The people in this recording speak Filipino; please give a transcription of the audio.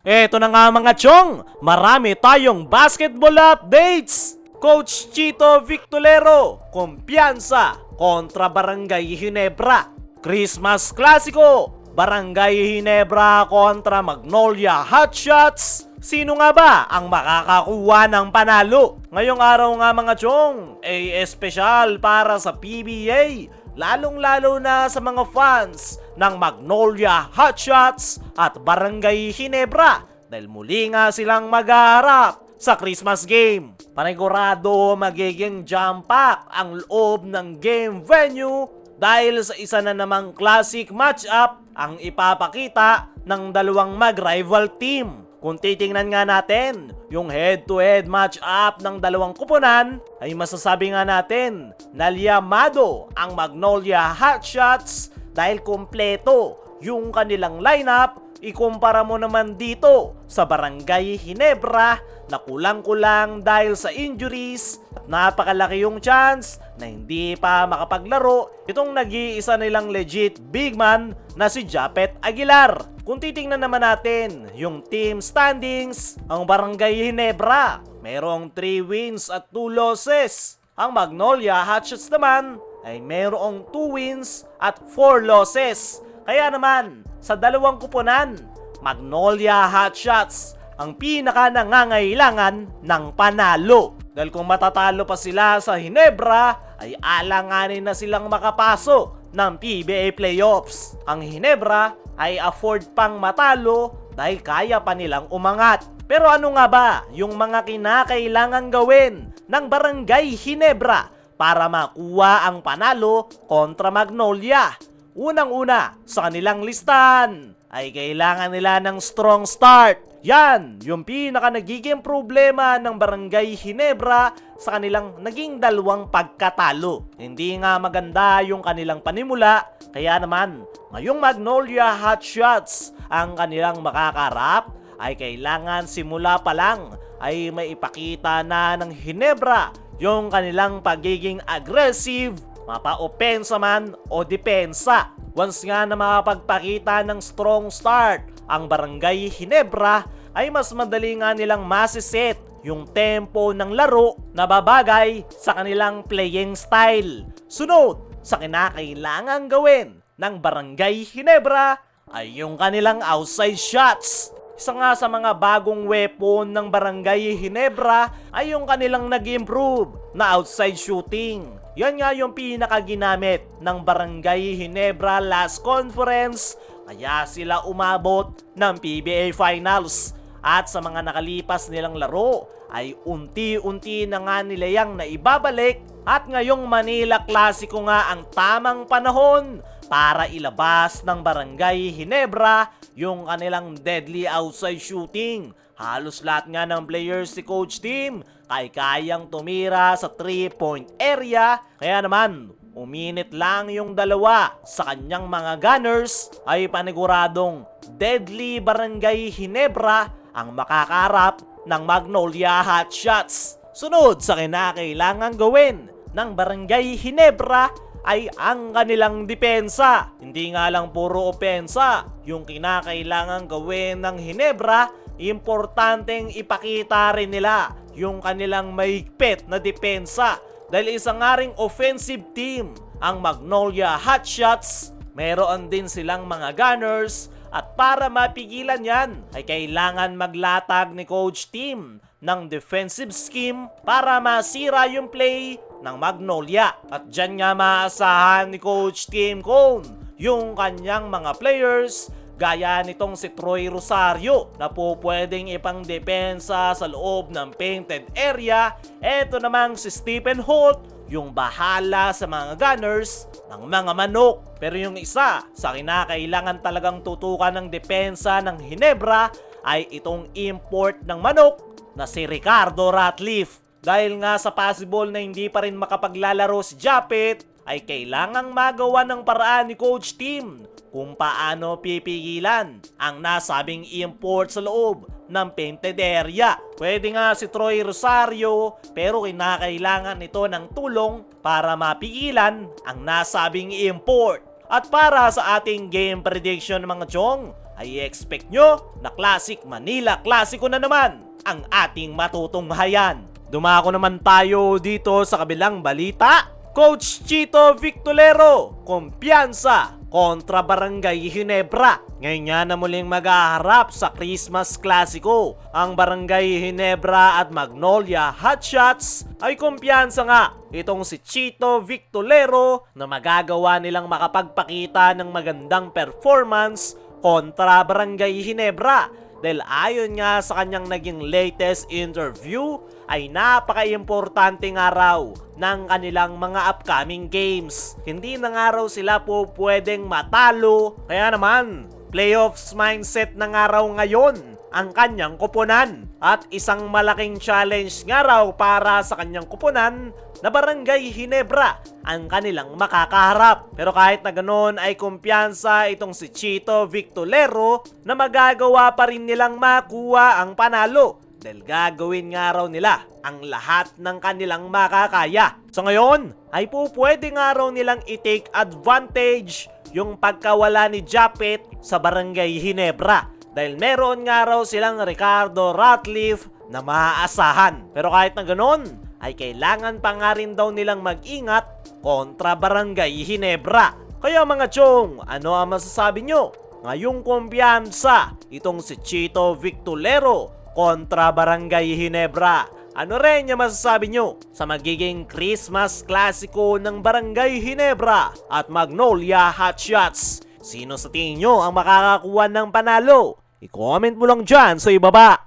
Eto na nga mga chong, marami tayong basketball updates! Coach Chito Victolero, kumpiyansa kontra Barangay Ginebra. Christmas Clasico, Barangay Ginebra kontra Magnolia Hotshots. Sino nga ba ang makakakuha ng panalo? Ngayong araw nga mga chong, ay espesyal para sa PBA. Lalong-lalo na sa mga fans ng Magnolia Hotshots at Barangay Ginebra dahil muli nga silang maghaharap sa Christmas game. Panigurado magiging jam-pack ang loob ng game venue dahil sa isa na namang classic matchup ang ipapakita ng dalawang mag-rival team. Kung titingnan nga natin yung head-to-head match-up ng dalawang kupunan, ay masasabi nga natin na liyamado ang Magnolia Hotshots dahil kompleto yung kanilang lineup. Ikumpara mo naman dito sa Barangay Ginebra na kulang-kulang dahil sa injuries at napakalaki yung chance na hindi pa makapaglaro itong nag-iisa nilang legit big man na si Japet Aguilar. Kung titingnan naman natin yung team standings, ang Barangay Ginebra mayroong 3 wins at 2 losses. Ang Magnolia Hotshots naman ay mayroong 2 wins at 4 losses. Kaya naman, sa dalawang kupunan, Magnolia Hotshots ang pinaka nangangailangan ng panalo. Dahil kung matatalo pa sila sa Ginebra, ay alanganin na silang makapasok ng PBA Playoffs. Ang Ginebra ay afford pang matalo dahil kaya pa nilang umangat. Pero ano nga ba yung mga kinakailangan gawin ng Barangay Ginebra para makuha ang panalo kontra Magnolia? Unang-una sa kanilang listahan ay kailangan nila ng strong start. Yan yung pinaka nagiging problema ng Barangay Ginebra sa kanilang naging dalawang pagkatalo. Hindi nga maganda yung kanilang panimula, kaya naman ngayong Magnolia Hotshots ang kanilang makakarap ay kailangan simula pa lang ay maipakita na ng Ginebra yung kanilang pagiging aggressive, mapa-opensa man o depensa. Once nga na makapagpakita ng strong start ang Barangay Ginebra, ay mas madali nga nilang masiset yung tempo ng laro na babagay sa kanilang playing style. Sunod sa kinakailangan gawin ng Barangay Ginebra ay yung kanilang outside shots. Isa nga sa mga bagong weapon ng Barangay Ginebra ay yung kanilang nag-improve na outside shooting. Yan nga yung pinakaginamit ng Barangay Ginebra last conference, kaya sila umabot ng PBA Finals. At sa mga nakalipas nilang laro ay unti-unti na nga nila yang naibabalik, at ngayong Manila Clasico nga ang tamang panahon para ilabas ng Barangay Ginebra yung kanilang deadly outside shooting. Halos lahat nga ng players si Coach Tim ay kayang tumira sa 3-point area, kaya naman uminit lang yung dalawa sa kanyang mga gunners, ay paniguradong deadly Barangay Ginebra ang makakarap ng Magnolia Hotshots. Sunod sa kinakailangan gawin ng Barangay Ginebra ay ang kanilang depensa. Hindi nga lang puro opensa yung kinakailangan gawin ng Ginebra, importanteng ipakita rin nila yung kanilang mahigpit na depensa dahil isa nga ring offensive team ang Magnolia Hotshots. Meron din silang mga gunners, at para mapigilan yan ay kailangan maglatag ni Coach Tim ng defensive scheme para masira yung play ng Magnolia. At dyan nga maasahan ni Coach Tim Cone yung kanyang mga players gaya nitong si Troy Rosario na po pwedeng ipang depensa sa loob ng painted area. Eto namang si Stephen Holt yung bahala sa mga gunners ng mga manok. Pero yung isa sa kinakailangan talagang tutukan ng depensa ng Ginebra ay itong import ng manok na si Ricardo Ratliff. Dahil nga sa possible na hindi pa rin makapaglalaro si Japet, ay kailangang magawa ng paraan ni Coach Tim kung paano pipigilan ang nasabing import sa loob ng painted area. Pwede nga si Troy Rosario, pero kinakailangan ito ng tulong para mapigilan ang nasabing import. At para sa ating game prediction mga chong, ay expect nyo na Classic Manila Clasico na naman ang ating matutunghayan. Dumako naman tayo dito sa kabilang balita. Coach Chito Victolero, kumpiyansa kontra Barangay Ginebra. Ngayon nga na muling maghaharap sa Christmas Clasico. Ang Barangay Ginebra at Magnolia Hotshots ay kumpiyansa nga itong si Chito Victolero na magagawa nilang makapagpakita ng magandang performance kontra Barangay Ginebra. Dahil ayon nga sa kanyang naging latest interview ay napaka-importante nga raw ng kanilang mga upcoming games. Hindi na nga raw sila po pwedeng matalo, kaya naman playoffs mindset na nga raw ngayon ang kanyang kupunan. At isang malaking challenge nga raw para sa kanyang kupunan na Barangay Ginebra ang kanilang makakaharap. Pero kahit na ganoon ay kumpiyansa itong si Chito Victolero na magagawa pa rin nilang makuha ang panalo. Dahil gagawin nga raw nila ang lahat ng kanilang makakaya. So ngayon ay po pwede nga raw nilang i-take advantage yung pagkawala ni Japet sa Barangay Ginebra. Dahil meron nga raw silang Ricardo Ratcliffe na maaasahan. Pero kahit na ganoon ay kailangan pa nga rin daw nilang mag-ingat kontra Barangay Ginebra. Kaya mga chong, ano ang masasabi nyo? Ngayong kumpiyansa itong si Chito Victolero kontra Barangay Ginebra. Ano rin yung masasabi nyo sa magiging Christmas Clasico ng Barangay Ginebra at Magnolia Hotshots? Sino sa tingin nyo ang makakakuha ng panalo? I-comment mo lang dyan sa ibaba.